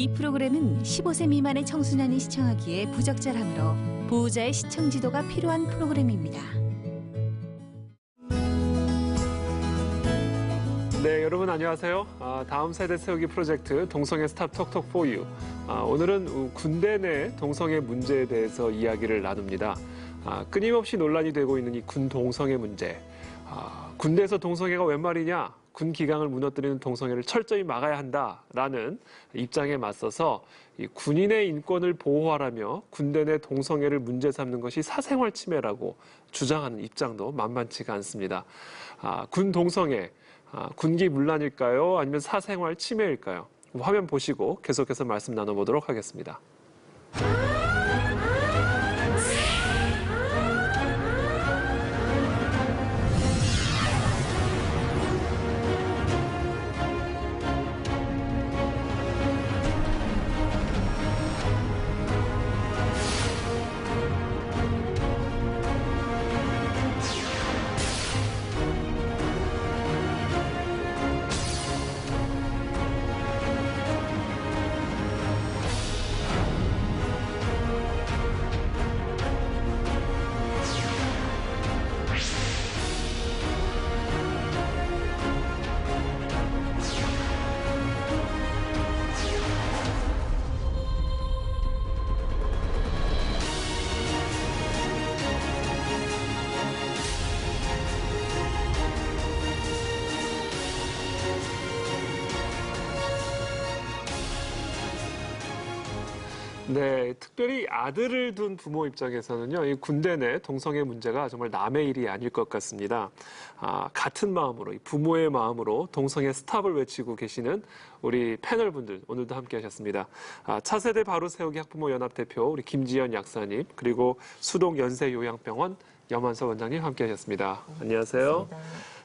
이 프로그램은 15세 미만의 청소년이 시청하기에 부적절하므로 보호자의 시청 지도가 필요한 프로그램입니다. 네, 여러분 안녕하세요. 다음 세대 세우기 프로젝트 동성애 스탑 톡톡 포 유. 오늘은 군대 내 동성애 문제에 대해서 이야기를 나눕니다. 끊임없이 논란이 되고 있는 이 군 동성애 문제. 군대에서 동성애가 웬 말이냐? 군 기강을 무너뜨리는 동성애를 철저히 막아야 한다라는 입장에 맞서서 이 군인의 인권을 보호하라며 군대 내 동성애를 문제 삼는 것이 사생활 침해라고 주장하는 입장도 만만치가 않습니다. 군 동성애, 군기 문란일까요? 아니면 사생활 침해일까요? 화면 보시고 계속해서 말씀 나눠보도록 하겠습니다. 네, 특별히 아들을 둔 부모 입장에서는요, 이 군대 내 동성애 문제가 정말 남의 일이 아닐 것 같습니다. 같은 마음으로, 이 부모의 마음으로 동성애 스탑을 외치고 계시는 우리 패널분들 오늘도 함께 하셨습니다. 차세대 바로 세우기 학부모 연합 대표 우리 김지연 약사님, 그리고 수동 연세요양병원 염한석 원장님 함께 하셨습니다. 안녕하세요.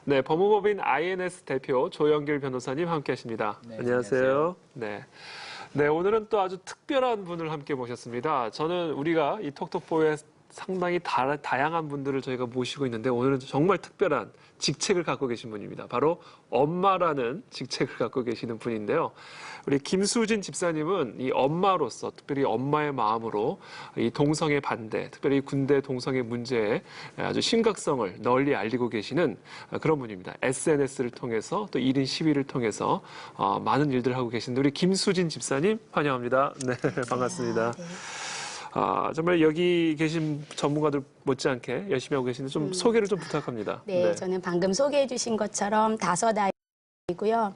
네, 법무법인 INS 대표 조영길 변호사님 함께 하십니다. 네, 안녕하세요. 네. 네, 오늘은 또 아주 특별한 분을 함께 모셨습니다. 저는 우리가 이 톡톡보에 상당히 다양한 분들을 저희가 모시고 있는데 오늘은 정말 특별한 직책을 갖고 계신 분입니다. 바로 엄마라는 직책을 갖고 계시는 분인데요. 우리 김수진 집사님은 이 엄마로서 특별히 엄마의 마음으로 이 동성애 반대, 특별히 군대 동성애 문제의 아주 심각성을 널리 알리고 계시는 그런 분입니다. SNS를 통해서 또 1인 시위를 통해서 많은 일들을 하고 계신데 우리 김수진 집사님 환영합니다. 네, 반갑습니다. 네. 정말 여기 계신 전문가들 못지않게 열심히 하고 계시는데 좀 소개를 좀 부탁합니다. 네, 저는 방금 소개해 주신 것처럼 5아이고요.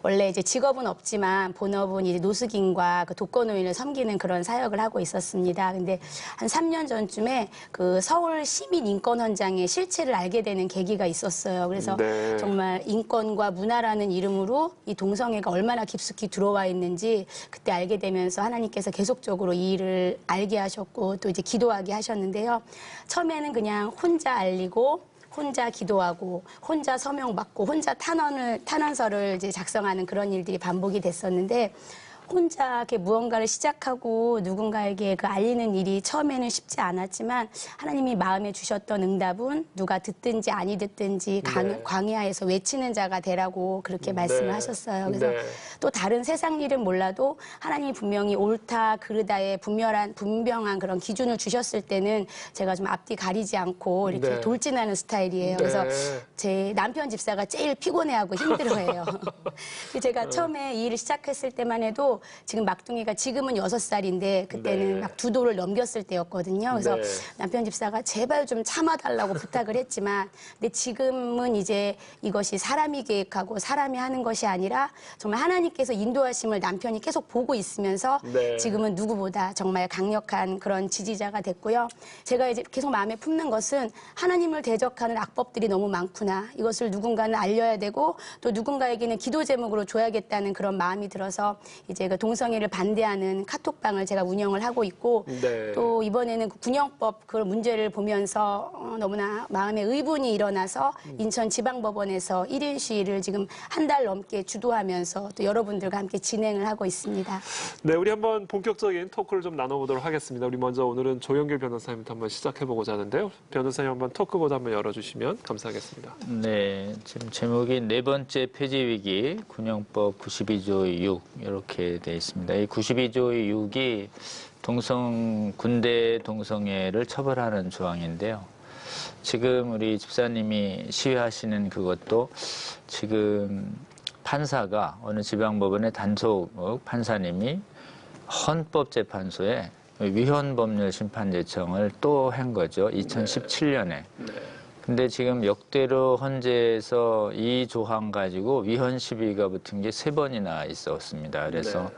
원래 이제 직업은 없지만 본업은 이제 노숙인과 그 독거노인을 섬기는 그런 사역을 하고 있었습니다. 근데 한 3년 전쯤에 그 서울 시민 인권 헌장의 실체를 알게 되는 계기가 있었어요. 그래서 네. 정말 인권과 문화라는 이름으로 이 동성애가 얼마나 깊숙이 들어와 있는지 그때 알게 되면서 하나님께서 계속적으로 이 일을 알게 하셨고 또 이제 기도하게 하셨는데요. 처음에는 그냥 혼자 알리고 혼자 기도하고 혼자 서명 받고 혼자 탄원서를 이제 작성하는 그런 일들이 반복이 됐었는데 혼자 이렇게 무언가를 시작하고 누군가에게 그 알리는 일이 처음에는 쉽지 않았지만 하나님이 마음에 주셨던 응답은 누가 듣든지 아니 듣든지 네. 광야에서 외치는 자가 되라고 그렇게 말씀을 하셨어요. 그래서 네. 또 다른 세상 일은 몰라도 하나님이 분명히 옳다 그르다의 분명한 그런 기준을 주셨을 때는 제가 좀 앞뒤 가리지 않고 이렇게 네. 돌진하는 스타일이에요. 네. 그래서 제 남편 집사가 제일 피곤해하고 힘들어해요. 제가 처음에 이 일을 시작했을 때만 해도 지금 막둥이가 지금은 6살인데 그때는 네. 막 2도를 넘겼을 때였거든요. 그래서 네. 남편 집사가 제발 좀 참아달라고 부탁을 했지만 근데 지금은 이제 이것이 사람이 계획하고 사람이 하는 것이 아니라 정말 하나님께서 인도하심을 남편이 계속 보고 있으면서 네. 지금은 누구보다 정말 강력한 그런 지지자가 됐고요. 제가 이제 계속 마음에 품는 것은 하나님을 대적하는 악법들이 너무 많구나. 이것을 누군가는 알려야 되고 또 누군가에게는 기도 제목으로 줘야겠다는 그런 마음이 들어서 이제 그 동성애를 반대하는 카톡방을 제가 운영을 하고 있고 네. 또 이번에는 그 군형법 그 문제를 보면서 너무나 마음에 의분이 일어나서 인천지방법원에서 1인 시위를 지금 한 달 넘게 주도하면서 또 여러분들과 함께 진행을 하고 있습니다. 네, 우리 한번 본격적인 토크를 좀 나눠보도록 하겠습니다. 우리 먼저 오늘은 조영길 변호사님부터 한번 시작해보고자 하는데요. 변호사님 한번 토크보드 한번 열어주시면 감사하겠습니다. 네, 지금 제목이 네 번째 폐지 위기 군형법 92조 6 이렇게 이렇게 돼 있습니다. 이 92조 6이 군대 동성애를 처벌하는 조항인데요. 지금 우리 집사님이 시위하시는 그것도 지금 판사가 어느 지방법원의 단속 판사님이 헌법재판소에 위헌법률 심판 요청을 또 한 거죠. 2017년에. 근데 지금 역대로 헌재에서 이 조항 가지고 위헌 시비가 붙은 게 3번이나 있었습니다. 그래서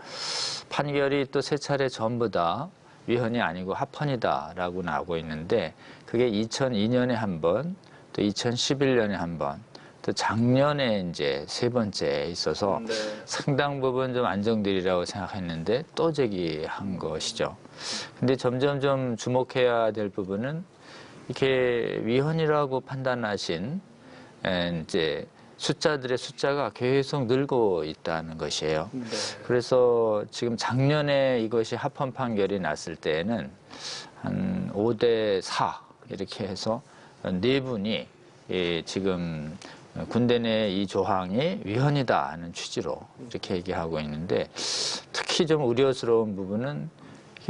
판결이 또 3차례 전부 다 위헌이 아니고 합헌이다라고 나오고 있는데 그게 2002년에 한 번, 또 2011년에 한 번, 또 작년에 이제 3번째 있어서 상당 부분 좀 안정되리라고 생각했는데 또 제기한 것이죠. 근데 점점 좀 주목해야 될 부분은 이렇게 위헌이라고 판단하신 이제 숫자들의 숫자가 계속 늘고 있다는 것이에요. 그래서 지금 작년에 이것이 합헌 판결이 났을 때에는 한 5대 4 이렇게 해서 4분이 지금 군대 내 이 조항이 위헌이다 하는 취지로 이렇게 얘기하고 있는데 특히 좀 우려스러운 부분은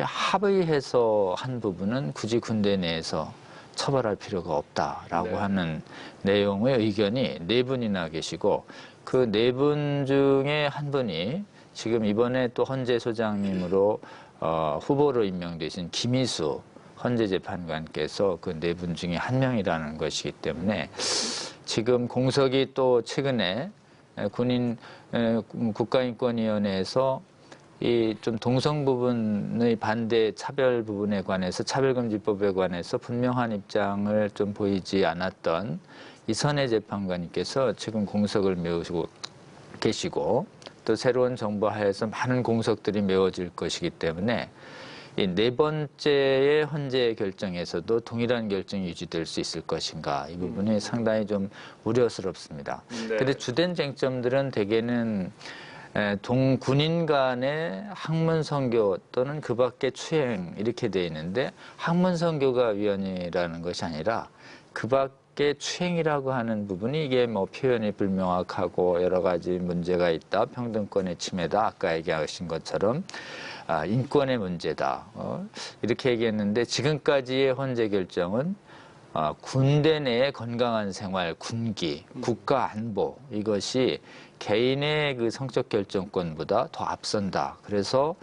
합의해서 한 부분은 굳이 군대 내에서 처벌할 필요가 없다라고 하는 내용의 의견이 4분이나 계시고 그 4분 중에 한 분이 지금 이번에 또 헌재소장님으로 후보로 임명되신 김희수 헌재재판관께서 그 4분 중에 한 명이라는 것이기 때문에 지금 공석이 또 최근에 국가인권위원회에서 이 좀 동성 부분의 반대 차별 부분에 관해서 차별금지법에 관해서 분명한 입장을 좀 보이지 않았던 이선혜 재판관님께서 지금 공석을 메우시고 계시고 또 새로운 정부 하에서 많은 공석들이 메워질 것이기 때문에 이 4번째의 헌재 결정에서도 동일한 결정이 유지될 수 있을 것인가 이 부분이 상당히 좀 우려스럽습니다. 그런데 주된 쟁점들은 대개는 군인 간의 학문 선교 또는 그 밖의 추행 이렇게 돼 있는데 학문 선교가 위헌이라는 것이 아니라 그 밖의 추행이라고 하는 부분이 이게 뭐 표현이 불명확하고 여러 가지 문제가 있다. 평등권의 침해다. 아까 얘기하신 것처럼 인권의 문제다. 이렇게 얘기했는데 지금까지의 헌재 결정은 군대 내의 건강한 생활, 군기, 국가 안보 이것이 개인의 그 성적 결정권보다 더 앞선다. 그래서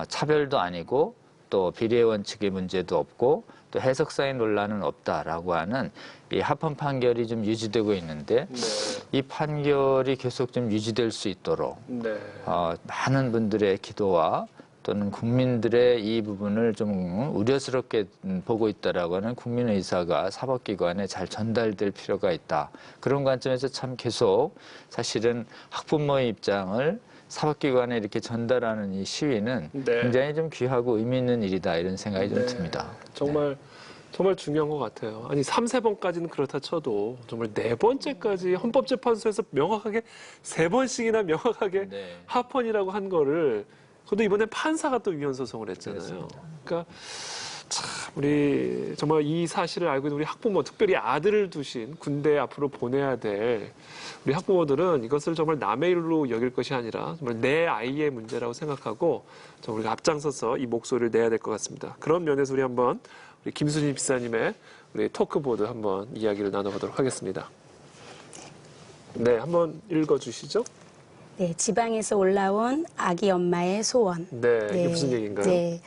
차별도 아니고 또 비례 원칙의 문제도 없고 또 해석상의 논란은 없다라고 하는 이 합헌 판결이 좀 유지되고 있는데 이 판결이 계속 좀 유지될 수 있도록 많은 분들의 기도와 또는 국민들의 이 부분을 좀 우려스럽게 보고 있다라고 하는 국민 의사가 사법기관에 잘 전달될 필요가 있다. 그런 관점에서 참 계속 사실은 학부모의 입장을 사법기관에 이렇게 전달하는 이 시위는 굉장히 좀 귀하고 의미 있는 일이다 이런 생각이 좀 듭니다. 정말 중요한 것 같아요. 아니 3, 4번까지는 그렇다 쳐도 정말 4번째까지 헌법재판소에서 명확하게 3번씩이나 명확하게 합헌이라고 한 거를 그것도 이번에 판사가 또 위헌 소송을 했잖아요. 그렇습니다. 그러니까 참 우리 정말 이 사실을 알고 있는 우리 학부모, 특별히 아들을 두신 군대에 앞으로 보내야 될 우리 학부모들은 이것을 정말 남의 일로 여길 것이 아니라 정말 내 아이의 문제라고 생각하고 정말 우리가 앞장서서 이 목소리를 내야 될 것 같습니다. 그런 면에서 우리 한번 우리 김수진 집사님의 우리 토크보드 한번 이야기를 나눠보도록 하겠습니다. 네, 한번 읽어주시죠. 네, 지방에서 올라온 아기 엄마의 소원. 네, 이게 무슨 얘기인가요? 네.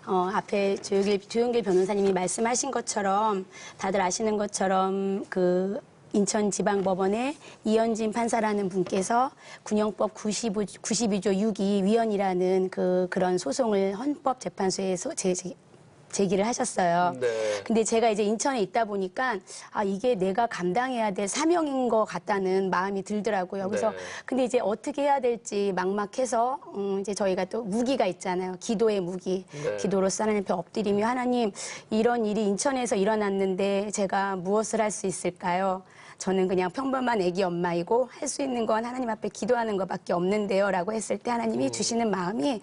앞에 조용길 변호사님이 말씀하신 것처럼 다들 아시는 것처럼 그 인천지방법원의 이현진 판사라는 분께서 군형법 92조 6이 위헌이라는 그런 소송을 헌법재판소에서 제기를 하셨어요. 근데 제가 이제 인천에 있다 보니까 이게 내가 감당해야 될 사명인 것 같다는 마음이 들더라고요. 그래서 근데 이제 어떻게 해야 될지 막막해서 이제 저희가 또 무기가 있잖아요. 기도의 무기. 기도로서 하나님 앞에 엎드리며 하나님 이런 일이 인천에서 일어났는데 제가 무엇을 할 수 있을까요? 저는 그냥 평범한 애기 엄마이고 할 수 있는 건 하나님 앞에 기도하는 것밖에 없는데요. 라고 했을 때 하나님이 주시는 마음이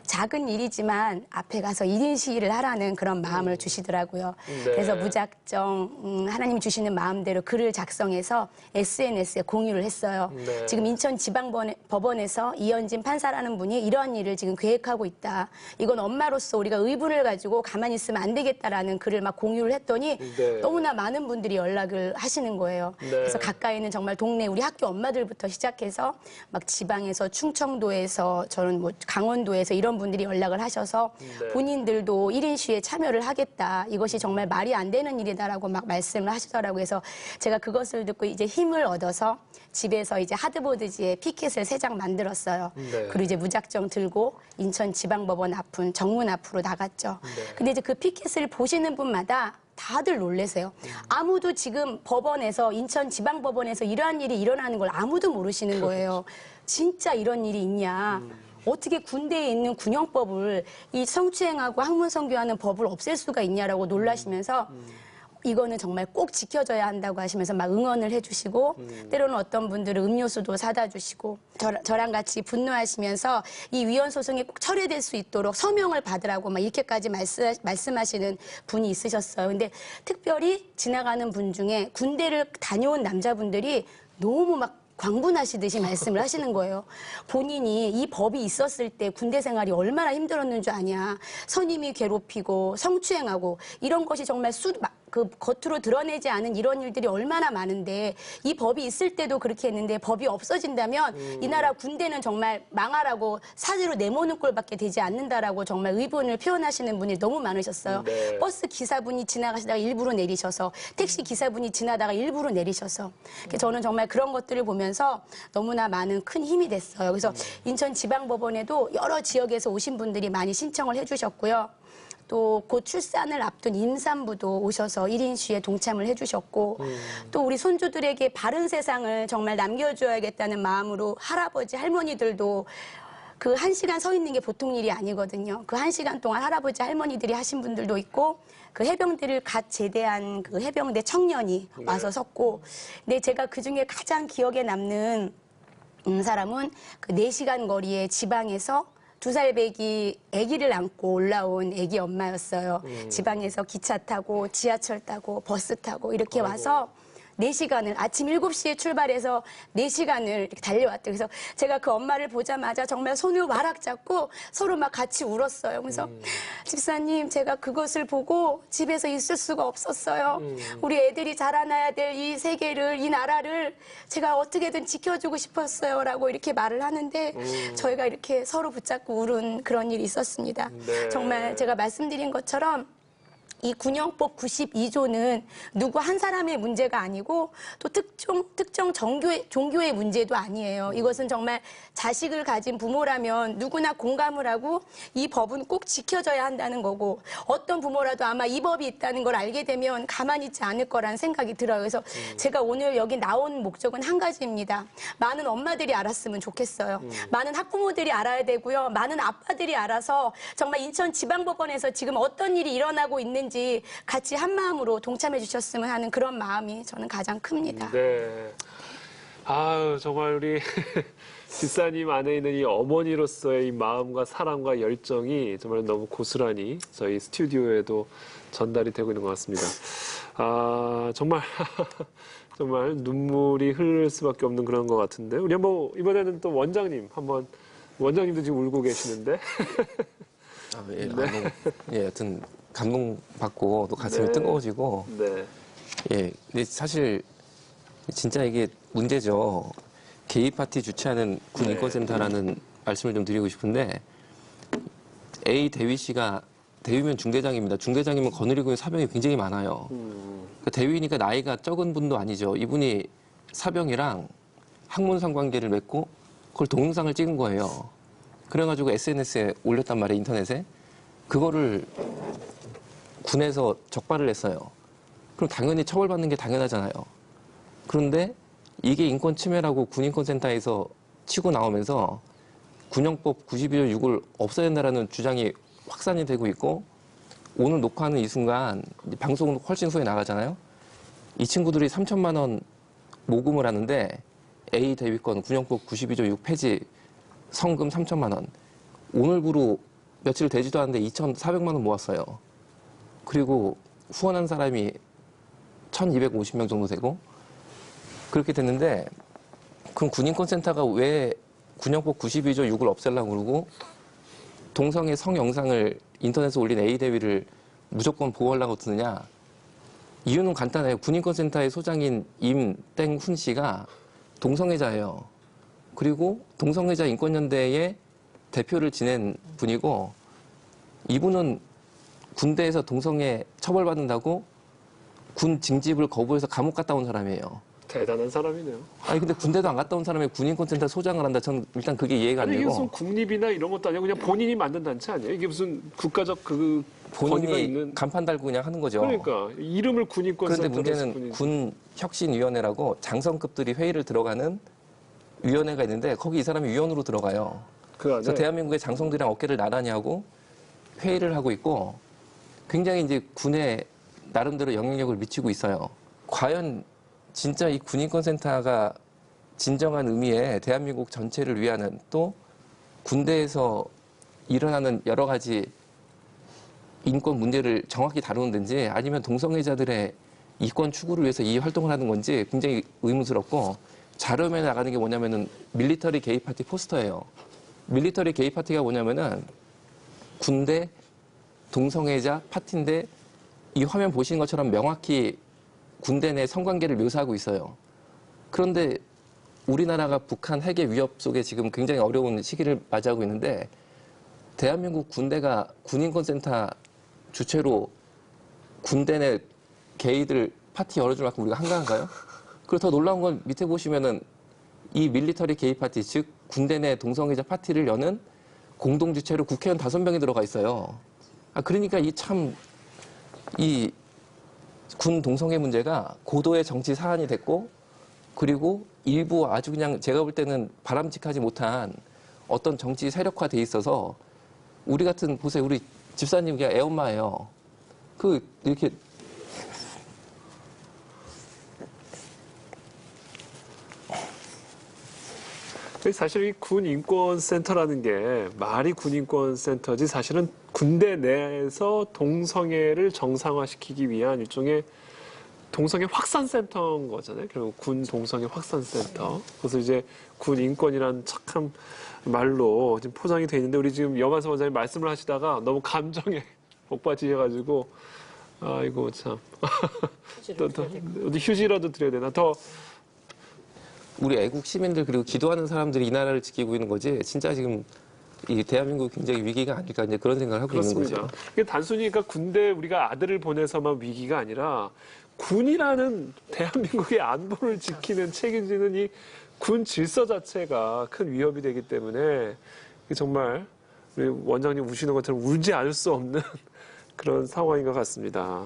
작은 일이지만 앞에 가서 1인 시위를 하라는 그런 마음을 주시더라고요. 네. 그래서 무작정 하나님이 주시는 마음대로 글을 작성해서 SNS에 공유를 했어요. 네. 지금 인천지방법원에서 이현진 판사라는 분이 이러한 일을 지금 계획하고 있다. 이건 엄마로서 우리가 의분을 가지고 가만히 있으면 안 되겠다라는 글을 막 공유를 했더니 네. 너무나 많은 분들이 연락을 하시는 거예요. 네. 그래서 가까이 있는 정말 동네 우리 학교 엄마들부터 시작해서 막 지방에서 충청도에서 저는 뭐 강원도에서 이런 분들이 연락을 하셔서 네. 본인들도 1인 시위에 참여를 하겠다. 이것이 정말 말이 안 되는 일이다라고 막 말씀을 하시더라고요. 그래서 제가 그것을 듣고 이제 힘을 얻어서 집에서 이제 하드보드지에 피켓을 3장 만들었어요. 네. 그리고 이제 무작정 들고 인천지방법원 앞은 정문 앞으로 나갔죠. 네. 근데 이제 그 피켓을 보시는 분마다 다들 놀라세요. 아무도 지금 법원에서 인천지방법원에서 이러한 일이 일어나는 걸 아무도 모르시는 거예요. 진짜 이런 일이 있냐. 어떻게 군대에 있는 군형법을 이 성추행하고 학문성교하는 법을 없앨 수가 있냐라고 놀라시면서 이거는 정말 꼭 지켜져야 한다고 하시면서 막 응원을 해주시고 때로는 어떤 분들은 음료수도 사다 주시고 저랑 같이 분노하시면서 이 위헌 소송이 꼭 철회될 수 있도록 서명을 받으라고 막 이렇게까지 말씀하시는 분이 있으셨어요. 근데 특별히 지나가는 분 중에 군대를 다녀온 남자분들이 너무 막 광분하시듯이 말씀을 하시는 거예요. 본인이 이 법이 있었을 때 군대 생활이 얼마나 힘들었는 줄 아냐. 선임이 괴롭히고 성추행하고 이런 것이 정말 그 겉으로 드러내지 않은 이런 일들이 얼마나 많은데 이 법이 있을 때도 그렇게 했는데 법이 없어진다면 이 나라 군대는 정말 망하라고 사지로 내모는 꼴밖에 되지 않는다라고 정말 의문을 표현하시는 분이 너무 많으셨어요. 네. 버스 기사분이 지나가시다가 일부러 내리셔서 택시 기사분이 지나다가 일부러 내리셔서 저는 정말 그런 것들을 보면서 너무나 많은 큰 힘이 됐어요. 그래서 인천지방법원에도 여러 지역에서 오신 분들이 많이 신청을 해주셨고요. 또 곧 출산을 앞둔 임산부도 오셔서 1인 시위에 동참을 해주셨고 또 우리 손주들에게 바른 세상을 정말 남겨줘야겠다는 마음으로 할아버지 할머니들도 그 1시간 서 있는 게 보통 일이 아니거든요. 그 1시간 동안 할아버지 할머니들이 하신 분들도 있고 그 해병대를 갓 제대한 그 해병대 청년이 와서 섰고 근데 제가 그중에 가장 기억에 남는 사람은 그 4시간 거리의 지방에서 2살 배기 아기를 안고 올라온 아기 엄마였어요. 지방에서 기차 타고 지하철 타고 버스 타고 이렇게 와서 4시간을 아침 7시에 출발해서 4시간을 이렇게 달려왔대요. 그래서 제가 그 엄마를 보자마자 정말 손을 와락 잡고 서로 막 같이 울었어요. 그래서 집사님 제가 그것을 보고 집에서 있을 수가 없었어요. 우리 애들이 자라나야 될 이 세계를 이 나라를 제가 어떻게든 지켜주고 싶었어요. 라고 이렇게 말을 하는데 저희가 이렇게 서로 붙잡고 울은 그런 일이 있었습니다. 네. 정말 제가 말씀드린 것처럼 이 군형법 92조는 누구 한 사람의 문제가 아니고 또 특정 종교의 문제도 아니에요. 이것은 정말 자식을 가진 부모라면 누구나 공감을 하고 이 법은 꼭 지켜져야 한다는 거고 어떤 부모라도 아마 이 법이 있다는 걸 알게 되면 가만히 있지 않을 거라는 생각이 들어요. 그래서 제가 오늘 여기 나온 목적은 한 가지입니다. 많은 엄마들이 알았으면 좋겠어요. 많은 학부모들이 알아야 되고요. 많은 아빠들이 알아서 정말 인천지방법원에서 지금 어떤 일이 일어나고 있는지 같이 한 마음으로 동참해 주셨으면 하는 그런 마음이 저는 가장 큽니다. 네. 아유, 정말 우리 집사님 안에 있는 이 어머니로서의 이 마음과 사랑과 열정이 정말 너무 고스란히 저희 스튜디오에도 전달이 되고 있는 것 같습니다. 아, 정말, 정말 눈물이 흐를 수밖에 없는 그런 것 같은데. 우리 한번, 이번에는 또 원장님 원장님도 지금 울고 계시는데. 아, 예, 여튼 감동받고 또 가슴이 뜨거워지고. 네. 예, 근데 사실 진짜 이게 문제죠. 게이 파티 주최하는 군인권센터라는 말씀을 좀 드리고 싶은데 A 대위 씨가 대위면 중대장입니다. 중대장이면 거느리고 있는 사병이 굉장히 많아요. 그 대위니까 나이가 적은 분도 아니죠. 이분이 사병이랑 학문상 관계를 맺고 그걸 동영상을 찍은 거예요. 그래가지고 SNS에 올렸단 말이에요, 인터넷에. 그거를 군에서 적발을 했어요. 그럼 당연히 처벌받는 게 당연하잖아요. 그런데 이게 인권 침해라고 군인권센터에서 치고 나오면서 군형법 92조 6을 없애야 된다라는 주장이 확산이 되고 있고 오늘 녹화하는 이 순간 방송은 훨씬 후에 나가잖아요. 이 친구들이 3천만 원 모금을 하는데 A 대위권 군형법 92조 6 폐지 성금 3천만 원 오늘부로 며칠 되지도 않는데 2,400만 원 모았어요. 그리고 후원한 사람이 1,250명 정도 되고 그렇게 됐는데 그럼 군인권센터가 왜 군영법 92조 6을 없애려고 그러고 동성애 성영상을 인터넷에 올린 A대위를 무조건 보호하려고 드느냐? 이유는 간단해요. 군인권센터의 소장인 임땡훈 씨가 동성애자예요. 그리고 동성애자 인권연대의 대표를 지낸 분이고 이분은 군대에서 동성애 처벌받는다고 군 징집을 거부해서 감옥 갔다 온 사람이에요. 대단한 사람이네요. 아니 근데 군대도 안 갔다 온 사람이 군인권센터 소장을 한다. 전 일단 그게 이해가 안 아니, 이게 되고. 무슨 국립이나 이런 것도 아니고 그냥 본인이 만든 단체 아니에요? 이게 무슨 국가적 그 권위가 본인이 있는. 간판 달고 그냥 하는 거죠. 그러니까 이름을 군인권센터로 그런데 문제는 군혁신위원회라고 장성급들이 회의를 들어가는 위원회가 있는데 거기 이 사람이 위원으로 들어가요. 그 안에 그래서 대한민국의 장성들이랑 어깨를 나란히 하고 회의를 하고 있고 굉장히 이제 군에 나름대로 영향력을 미치고 있어요. 과연 진짜 이 군인권센터가 진정한 의미의 대한민국 전체를 위하는 또 군대에서 일어나는 여러 가지 인권 문제를 정확히 다루는 데인지 아니면 동성애자들의 이권 추구를 위해서 이 활동을 하는 건지 굉장히 의문스럽고 자료면에 나가는 게 뭐냐면은 밀리터리 게이 파티 포스터예요. 밀리터리 게이 파티가 뭐냐면은 군대 동성애자 파티인데 이 화면 보시는 것처럼 명확히 군대 내 성관계를 묘사하고 있어요. 그런데 우리나라가 북한 핵의 위협 속에 지금 굉장히 어려운 시기를 맞이하고 있는데 대한민국 군대가 군인권센터 주최로 군대 내 게이들 파티 열어줄 만큼 우리가 한가한가요? 그리고 더 놀라운 건 밑에 보시면은 이 밀리터리 게이 파티, 즉 군대 내 동성애자 파티를 여는 공동 주최로 국회의원 5명이 들어가 있어요. 그러니까 이 군 동성애 문제가 고도의 정치 사안이 됐고 그리고 일부 아주 그냥 제가 볼 때는 바람직하지 못한 어떤 정치 세력화돼 있어서 우리 같은 보세요. 우리 집사님 그냥 애엄마예요. 이렇게 사실 이 군인권센터라는 게 말이 군인권센터지 사실은 군대 내에서 동성애를 정상화시키기 위한 일종의 동성애 확산센터인 거잖아요. 그리고 군 동성애 확산센터. 그래서 이제 군인권이란 착한 말로 지금 포장이 돼 있는데 우리 지금 여만서 원장님 말씀을 하시다가 너무 감정에 복받치셔가지고 아이고 참. 어디 휴지라도 드려야 되나? 더 우리 애국 시민들 그리고 기도하는 사람들이 이 나라를 지키고 있는 거지 진짜 지금 이 대한민국 굉장히 위기가 아닐까 이제 그런 생각을 하고 있는 그렇습니다. 거죠. 이게 단순히 그러니까 군대 우리가 아들을 보내서만 위기가 아니라 군이라는 대한민국의 안보를 지키는 책임지는 이 군 질서 자체가 큰 위협이 되기 때문에 정말 우리 원장님 우시는 것처럼 울지 않을 수 없는 그런 상황인 것 같습니다.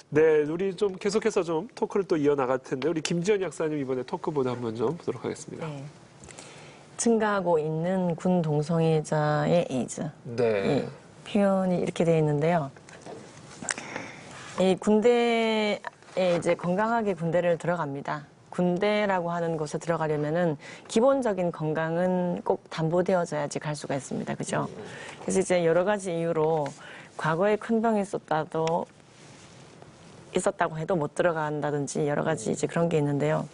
네, 우리 좀 계속해서 좀 토크를 또 이어나갈 텐데 우리 김지연 약사님 이번에 토크보드 한번 좀 보도록 하겠습니다. 네. 증가하고 있는 군 동성애자의 에이즈. 네. 이 표현이 이렇게 되어 있는데요. 이 군대에 이제 건강하게 군대를 들어갑니다. 군대라고 하는 곳에 들어가려면은 기본적인 건강은 꼭 담보되어져야지 갈 수가 있습니다. 그죠? 그래서 이제 여러 가지 이유로 과거에 큰 병이 있었다고 해도 못 들어간다든지 여러 가지 이제 그런 게 있는데요.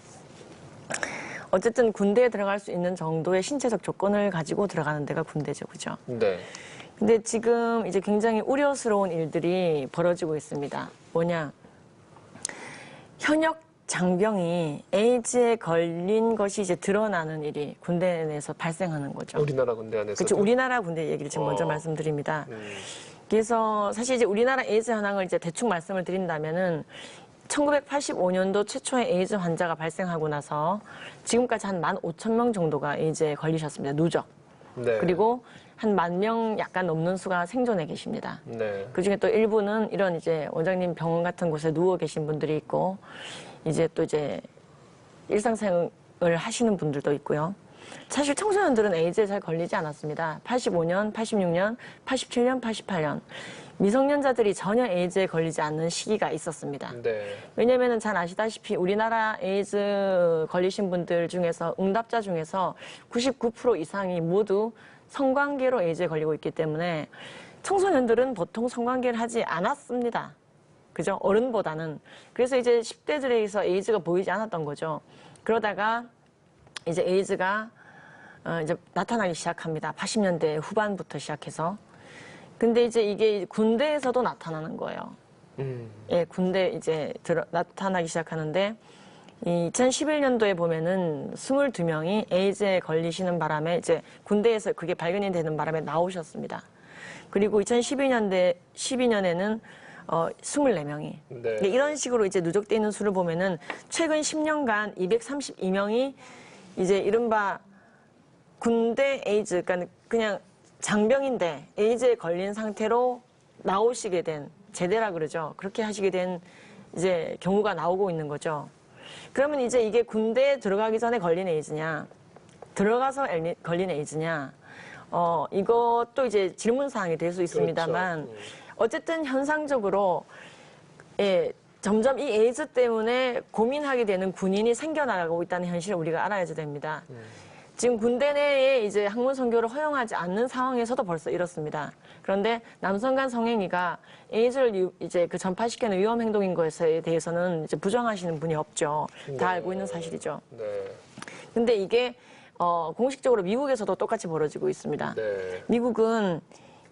어쨌든 군대에 들어갈 수 있는 정도의 신체적 조건을 가지고 들어가는 데가 군대죠. 그죠? 네. 근데 지금 이제 굉장히 우려스러운 일들이 벌어지고 있습니다. 뭐냐? 현역 장병이 에이즈에 걸린 것이 이제 드러나는 일이 군대 내에서 발생하는 거죠. 우리나라 군대 안에서. 그렇죠. 우리나라 군대 얘기를 지금 먼저 말씀드립니다. 그래서 사실 이제 우리나라 에이즈 현황을 이제 대충 말씀을 드린다면은 1985년도 최초의 에이즈 환자가 발생하고 나서 지금까지 한 15,000명 정도가 에이즈에 걸리셨습니다. 누적. 네. 그리고 한 10,000명 약간 넘는 수가 생존해 계십니다. 네. 그중에 또 일부는 이런 이제 원장님 병원 같은 곳에 누워 계신 분들이 있고 이제 또 이제 일상생활을 하시는 분들도 있고요. 사실 청소년들은 에이즈에 잘 걸리지 않았습니다. 85년, 86년, 87년, 88년. 미성년자들이 전혀 에이즈에 걸리지 않는 시기가 있었습니다. 네. 왜냐면은 잘 아시다시피 우리나라 에이즈 걸리신 분들 중에서 응답자 중에서 99% 이상이 모두 성관계로 에이즈에 걸리고 있기 때문에 청소년들은 보통 성관계를 하지 않았습니다. 그죠? 어른보다는. 그래서 이제 10대들에서 에이즈가 보이지 않았던 거죠. 그러다가 이제 에이즈가 이제 나타나기 시작합니다. 80년대 후반부터 시작해서. 근데 이제 이게 군대에서도 나타나는 거예요. 예, 군대 이제 나타나기 시작하는데 2011년도에 보면은 22명이 에이즈에 걸리시는 바람에 이제 군대에서 그게 발견이 되는 바람에 나오셨습니다. 그리고 2012년에는 24명이. 네. 이런 식으로 이제 누적되어 있는 수를 보면은 최근 10년간 232명이 이제 이른바 군대 에이즈, 그러니까 그냥 장병인데 에이즈에 걸린 상태로 나오시게 된, 제대라 그러죠. 그렇게 하시게 된 이제 경우가 나오고 있는 거죠. 그러면 이제 이게 군대에 들어가기 전에 걸린 에이즈냐, 들어가서 걸린 에이즈냐, 이것도 이제 질문사항이 될 수 있습니다만, 그렇죠. 어쨌든 현상적으로, 예, 점점 이 에이즈 때문에 고민하게 되는 군인이 생겨나가고 있다는 현실을 우리가 알아야 됩니다. 지금 군대 내에 이제 학문 선교를 허용하지 않는 상황에서도 벌써 이렇습니다. 그런데 남성 간 성행위가 에이즈를 이제 그 전파시키는 위험 행동인 것에 대해서는 이제 부정하시는 분이 없죠. 다 알고 있는 사실이죠. 네. 근데 이게 공식적으로 미국에서도 똑같이 벌어지고 있습니다. 네. 미국은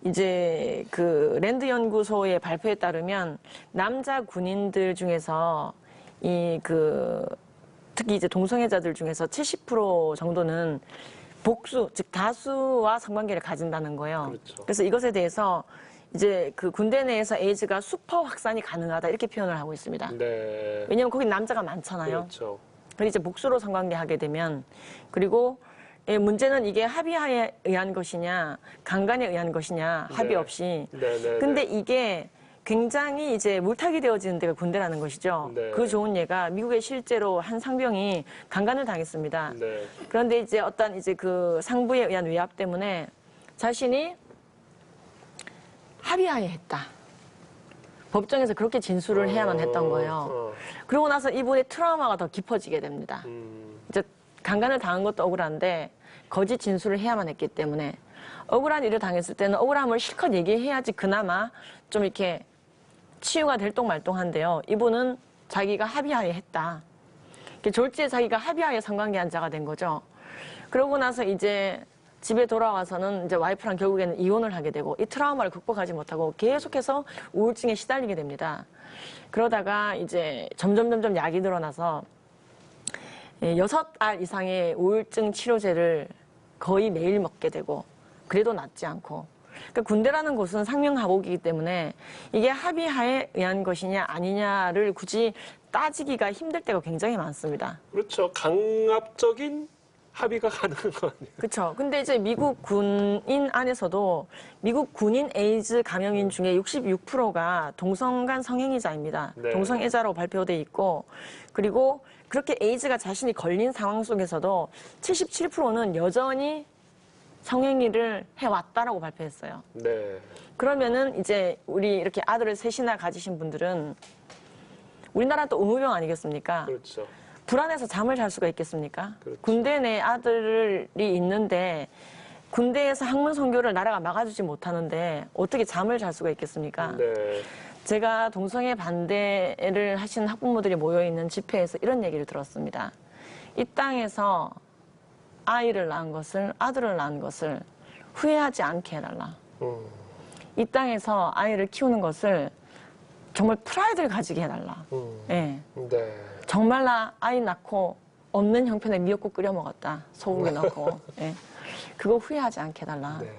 이제 그 랜드 연구소의 발표에 따르면 남자 군인들 중에서 특히 이제 동성애자들 중에서 70% 정도는 복수, 즉 다수와 성관계를 가진다는 거예요. 그렇죠. 그래서 이것에 대해서 이제 그 군대 내에서 에이즈가 슈퍼 확산이 가능하다 이렇게 표현을 하고 있습니다. 네. 왜냐하면 거기 남자가 많잖아요. 그렇죠. 그리고 이제 복수로 성관계 하게 되면, 그리고 문제는 이게 합의하에 의한 것이냐, 강간에 의한 것이냐, 합의 네. 없이. 네. 근데 이게 굉장히 이제 물타기 되어지는 데가 군대라는 것이죠. 네. 그 좋은 예가 미국에 실제로 한 상병이 강간을 당했습니다. 네. 그런데 이제 어떤 이제 그 상부에 의한 위압 때문에 자신이 합의하에 했다. 법정에서 그렇게 진술을 해야만 했던 거예요. 그러고 나서 이분의 트라우마가 더 깊어지게 됩니다. 이제 강간을 당한 것도 억울한데 거짓 진술을 해야만 했기 때문에 억울한 일을 당했을 때는 억울함을 실컷 얘기해야지 그나마 좀 이렇게 치유가 될똥말똥한데요. 이분은 자기가 합의하에 했다. 졸지에 자기가 합의하에 성관계한 자가 된 거죠. 그러고 나서 이제 집에 돌아와서는 이제 와이프랑 결국에는 이혼을 하게 되고 이 트라우마를 극복하지 못하고 계속해서 우울증에 시달리게 됩니다. 그러다가 이제 점점 약이 늘어나서 6알 이상의 우울증 치료제를 거의 매일 먹게 되고 그래도 낫지 않고. 그러니까 군대라는 곳은 상명하복이기 때문에 이게 합의하에 의한 것이냐 아니냐를 굳이 따지기가 힘들 때가 굉장히 많습니다. 그렇죠. 강압적인 합의가 가능한 거 아니에요? 그렇죠. 근데 이제 미국 군인 안에서도 미국 군인 에이즈 감염인 중에 66%가 동성간 성행위자입니다. 네. 동성애자로 발표돼 있고, 그리고 그렇게 에이즈가 자신이 걸린 상황 속에서도 77%는 여전히 성행위를 해왔다라고 발표했어요. 네. 그러면은 이제 우리 이렇게 아들을 셋이나 가지신 분들은 우리나라 또 의무병 아니겠습니까? 그렇죠. 불안해서 잠을 잘 수가 있겠습니까? 그렇죠. 군대 내 아들이 있는데 군대에서 학문 선교를 나라가 막아주지 못하는데 어떻게 잠을 잘 수가 있겠습니까? 네. 제가 동성애 반대를 하시는 학부모들이 모여있는 집회에서 이런 얘기를 들었습니다. 이 땅에서 아들을 낳은 것을 후회하지 않게 해달라. 이 땅에서 아이를 키우는 것을 정말 프라이드를 가지게 해달라. 예. 네. 정말 나 아이 낳고 없는 형편에 미역국 끓여 먹었다. 소고기 넣고. 예. 그거 후회하지 않게 해달라. 네.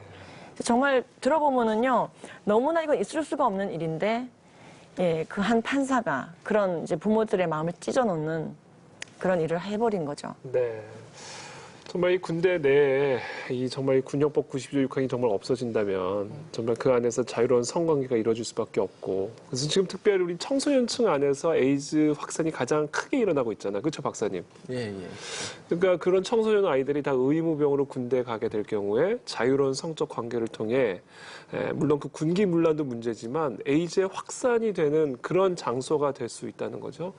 정말 들어보면은요, 너무나 이건 있을 수가 없는 일인데, 예, 그 한 판사가 그런 이제 부모들의 마음을 찢어놓는 그런 일을 해버린 거죠. 네. 정말 이 군대 내에 이 정말 이 군용법 90조 6항이 정말 없어진다면 정말 그 안에서 자유로운 성관계가 이루어질 수밖에 없고, 그래서 지금 특별히 우리 청소년층 안에서 에이즈 확산이 가장 크게 일어나고 있잖아요. 그렇죠, 박사님? 예. 그러니까 그런 청소년 아이들이 다 의무병으로 군대에 가게 될 경우에 자유로운 성적 관계를 통해 물론 그 군기 문란도 문제지만 에이즈의 확산이 되는 그런 장소가 될 수 있다는 거죠.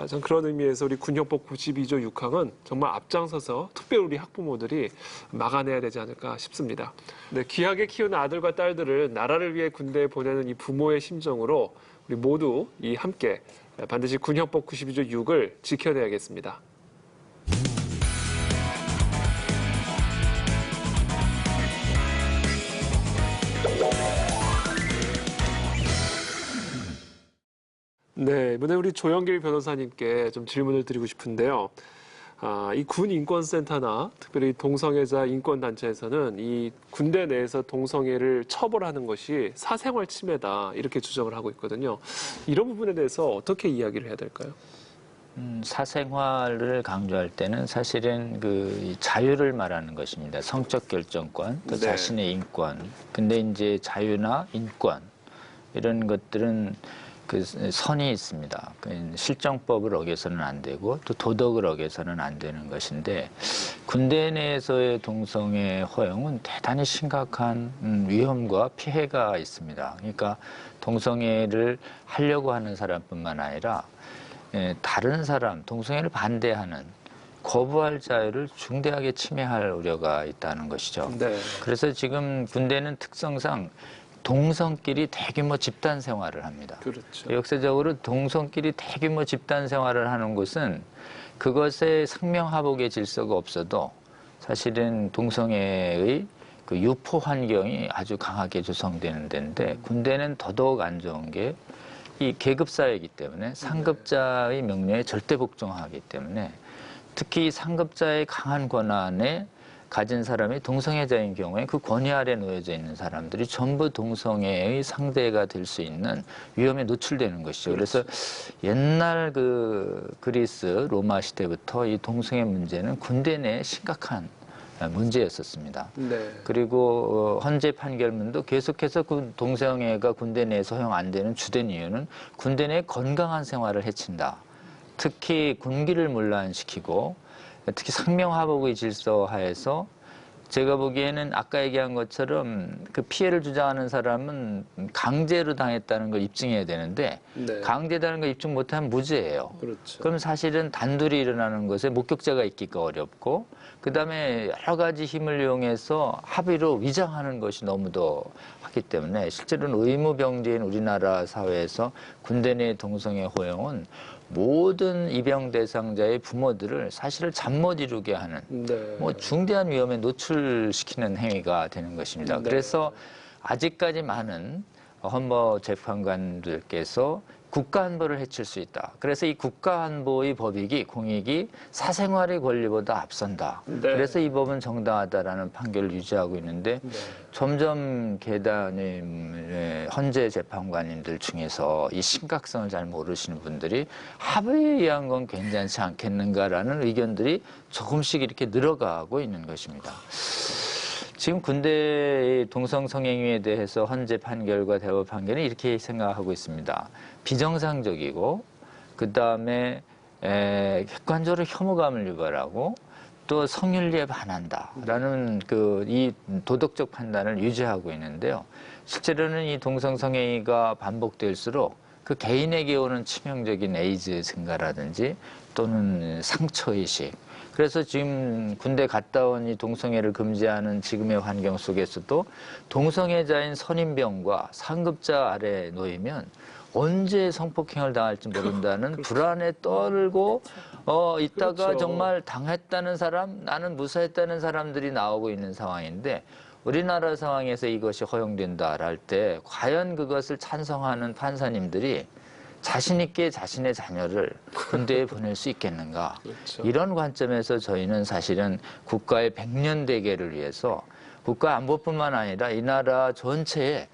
전 그런 의미에서 우리 군용법 92조 6항은 정말 앞장서서 특별히 우리 학부모들이 막아내야 되지 않을까 싶습니다. 네, 귀하게 키운 아들과 딸들을 나라를 위해 군대에 보내는 이 부모의 심정으로 우리 모두 이 함께 반드시 군형법 92조 6을 지켜내야겠습니다. 네, 이번에 우리 조영길 변호사님께 좀 질문을 드리고 싶은데요. 이 군인권센터나 특별히 동성애자 인권단체에서는 이 군대 내에서 동성애를 처벌하는 것이 사생활 침해다 이렇게 주장을 하고 있거든요. 이런 부분에 대해서 어떻게 이야기를 해야 될까요? 사생활을 강조할 때는 사실은 그 자유를 말하는 것입니다. 성적 결정권, 또 네. 자신의 인권. 근데 이제 자유나 인권 이런 것들은 그 선이 있습니다. 그 실정법을 어겨서는 안 되고 또 도덕을 어겨서는 안 되는 것인데 군대 내에서의 동성애 허용은 대단히 심각한 위험과 피해가 있습니다. 그러니까 동성애를 하려고 하는 사람뿐만 아니라 다른 사람, 동성애를 반대하는 거부할 자유를 중대하게 침해할 우려가 있다는 것이죠. 네. 그래서 지금 군대는 특성상 동성끼리 대규모 집단 생활을 합니다. 그렇죠. 역사적으로 동성끼리 대규모 집단 생활을 하는 곳은 그것에 상명하복의 질서가 없어도 사실은 동성애의 그 유포 환경이 아주 강하게 조성되는 데인데 군대는 더더욱 안 좋은 게 이 계급사회이기 때문에 상급자의 명령에 절대 복종하기 때문에 특히 상급자의 강한 권한에 가진 사람이 동성애자인 경우에 그 권위 아래 놓여져 있는 사람들이 전부 동성애의 상대가 될 수 있는 위험에 노출되는 것이죠. 그래서 옛날 그 그리스 로마 시대부터 이 동성애 문제는 군대 내에 심각한 문제였었습니다. 네. 그리고 헌재 판결문도 계속해서 그 동성애가 군대 내에서 허용 안 되는 주된 이유는 군대 내 건강한 생활을 해친다. 특히 군기를 문란시키고 특히 상명하복의 질서 하에서 제가 보기에는 아까 얘기한 것처럼 그 피해를 주장하는 사람은 강제로 당했다는 걸 입증해야 되는데 네. 강제다는 걸 입증 못하면 무죄예요. 그렇죠. 그럼 사실은 단둘이 일어나는 것에 목격자가 있기가 어렵고 그다음에 여러 가지 힘을 이용해서 합의로 위장하는 것이 너무도 하기 때문에 실제로는 의무병제인 우리나라 사회에서 군대 내 동성애 허용은 모든 입영 대상자의 부모들을 사실을 잠 못 이루게 하는 네. 뭐 중대한 위험에 노출시키는 행위가 되는 것입니다. 네. 그래서 아직까지 많은 헌법재판관들께서 국가안보를 해칠 수 있다. 그래서 이 국가안보의 법익이 공익이 사생활의 권리보다 앞선다. 네. 그래서 이 법은 정당하다라는 판결을 유지하고 있는데 네. 점점 계단의 헌재 재판관님들 중에서 이 심각성을 잘 모르시는 분들이 합의에 의한 건 괜찮지 않겠는가라는 의견들이 조금씩 이렇게 늘어가고 있는 것입니다. 지금 군대의 동성 성행위에 대해서 헌재 판결과 대법 판결은 이렇게 생각하고 있습니다. 비정상적이고 그다음에 객관적으로 혐오감을 유발하고 또 성윤리에 반한다라는 그 이 도덕적 판단을 유지하고 있는데요. 실제로는 이 동성 성행위가 반복될수록 그 개인에게 오는 치명적인 에이즈 증가라든지 또는 상처의식 그래서 지금 군대 갔다 온 이 동성애를 금지하는 지금의 환경 속에서도 동성애자인 선임병과 상급자 아래에 놓이면 언제 성폭행을 당할지 모른다는 불안에 떨고 있다가 그렇죠. 정말 당했다는 사람, 나는 무사했다는 사람들이 나오고 있는 상황인데 우리나라 상황에서 이것이 허용된다 할 때 과연 그것을 찬성하는 판사님들이 자신 있게 자신의 자녀를 군대에 보낼 수 있겠는가. 그렇죠. 이런 관점에서 저희는 사실은 국가의 백년 대계를 위해서 국가 안보뿐만 아니라 이 나라 전체에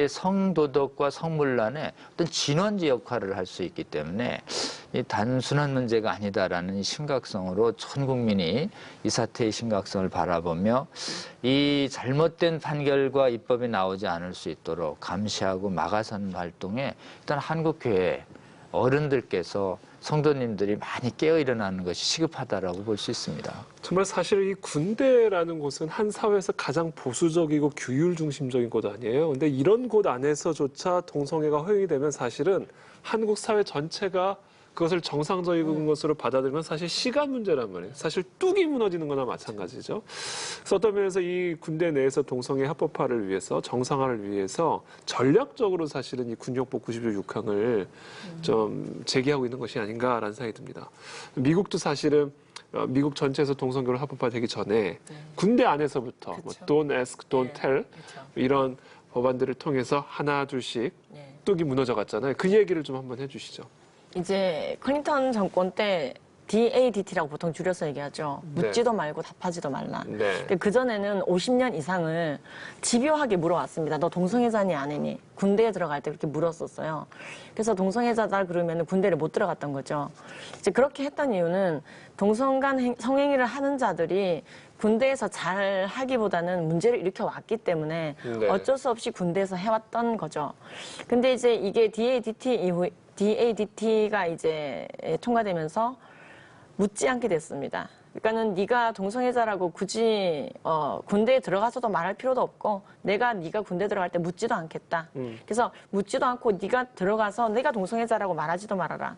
성도덕과 성문란의 어떤 진원지 역할을 할 수 있기 때문에 이 단순한 문제가 아니다라는 심각성으로 전 국민이 이 사태의 심각성을 바라보며 이 잘못된 판결과 입법이 나오지 않을 수 있도록 감시하고 막아서는 활동에 일단 한국교회 어른들께서 성도님들이 많이 깨어 일어나는 것이 시급하다라고 볼 수 있습니다. 정말 사실 이 군대라는 곳은 한 사회에서 가장 보수적이고 규율 중심적인 곳 아니에요. 근데 이런 곳 안에서조차 동성애가 허용이 되면 사실은 한국 사회 전체가 그것을 정상적인 것으로 받아들이는 건 사실 시간 문제란 말이에요. 사실 뚝이 무너지는 거나 마찬가지죠. 그래서 어떤 면에서 이 군대 내에서 동성애 합법화를 위해서 정상화를 위해서 전략적으로 사실은 이 군용법 90조 6항을 좀 제기하고 있는 것이 아닌가라는 생각이 듭니다. 미국도 사실은 미국 전체에서 동성교를 합법화되기 전에 군대 안에서부터 뭐 don't ask, don't tell 이런 법안들을 통해서 하나 둘씩 뚝이 무너져 갔잖아요. 그 얘기를 좀 한번 해주시죠. 이제 클린턴 정권 때 DADT라고 보통 줄여서 얘기하죠. 묻지도 말고 답하지도 말라. 네. 그전에는 50년 이상을 집요하게 물어왔습니다. 너 동성애자니 아니니? 군대에 들어갈 때 그렇게 물었었어요. 그래서 동성애자다 그러면 군대를 못 들어갔던 거죠. 이제 그렇게 했던 이유는 동성간 성행위를 하는 자들이 군대에서 잘 하기보다는 문제를 일으켜 왔기 때문에 네. 어쩔 수 없이 군대에서 해왔던 거죠. 근데 이제 이게 DADT가 이제 통과되면서 묻지 않게 됐습니다. 그러니까는 네가 동성애자라고 굳이 군대에 들어가서도 말할 필요도 없고 네가 군대 들어갈 때 묻지도 않겠다. 그래서 묻지도 않고 네가 들어가서 내가 동성애자라고 말하지도 말아라.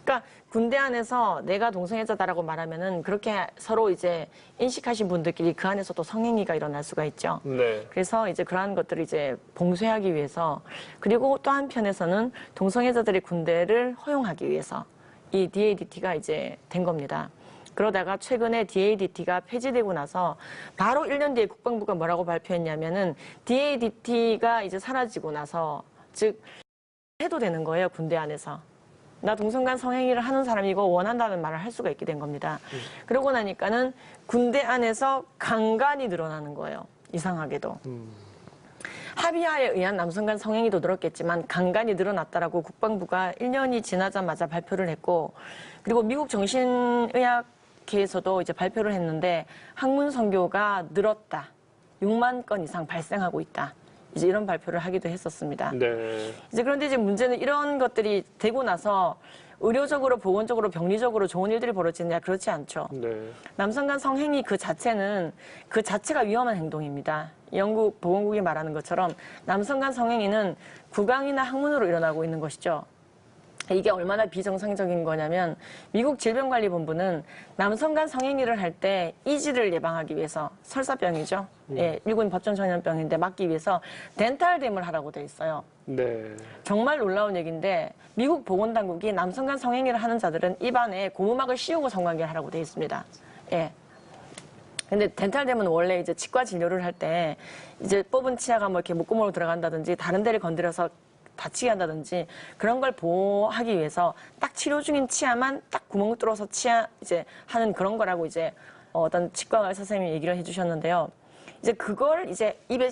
그러니까 군대 안에서 내가 동성애자다라고 말하면은 그렇게 서로 이제 인식하신 분들끼리 그 안에서 또 성행위가 일어날 수가 있죠. 네. 그래서 이제 그러한 것들을 이제 봉쇄하기 위해서 그리고 또 한편에서는 동성애자들의 군대를 허용하기 위해서 이 DADT가 이제 된 겁니다. 그러다가 최근에 DADT가 폐지되고 나서 바로 1년 뒤에 국방부가 뭐라고 발표했냐면은 DADT가 이제 사라지고 나서 즉 해도 되는 거예요, 군대 안에서. 나 동성간 성행위를 하는 사람이고 원한다는 말을 할 수가 있게 된 겁니다. 그러고 나니까는 군대 안에서 강간이 늘어나는 거예요. 이상하게도. 합의하에 의한 남성간 성행위도 늘었겠지만 강간이 늘어났다라고 국방부가 1년이 지나자마자 발표를 했고 그리고 미국 정신의학회에서도 이제 발표를 했는데 학문 선교가 늘었다. 6만 건 이상 발생하고 있다. 이제 이런 발표를 하기도 했었습니다. 네. 이제 그런데 이제 문제는 이런 것들이 되고 나서 의료적으로, 보건적으로, 병리적으로 좋은 일들이 벌어지느냐 그렇지 않죠. 네. 남성간 성행위 그 자체가 위험한 행동입니다. 영국 보건국이 말하는 것처럼 남성간 성행위는 구강이나 항문으로 일어나고 있는 것이죠. 이게 얼마나 비정상적인 거냐면 미국 질병관리본부는 남성간 성행위를 할 때 이지를 예방하기 위해서 설사병이죠. 예, 미국은 법정 전염병인데 막기 위해서 덴탈댐을 하라고 돼 있어요. 네. 정말 놀라운 얘기인데 미국 보건당국이 남성간 성행위를 하는 자들은 입안에 고무막을 씌우고 성관계를 하라고 돼 있습니다. 예. 근데 덴탈댐은 원래 이제 치과 진료를 할 때 이제 뽑은 치아가 뭐 이렇게 목구멍으로 들어간다든지 다른 데를 건드려서 다치게 한다든지 그런 걸 보호하기 위해서 딱 치료 중인 치아만 딱 구멍을 뚫어서 치아 이제 하는 그런 거라고 이제 어떤 치과 의사 선생님이 얘기를 해주셨는데요. 이제 그걸 이제 입에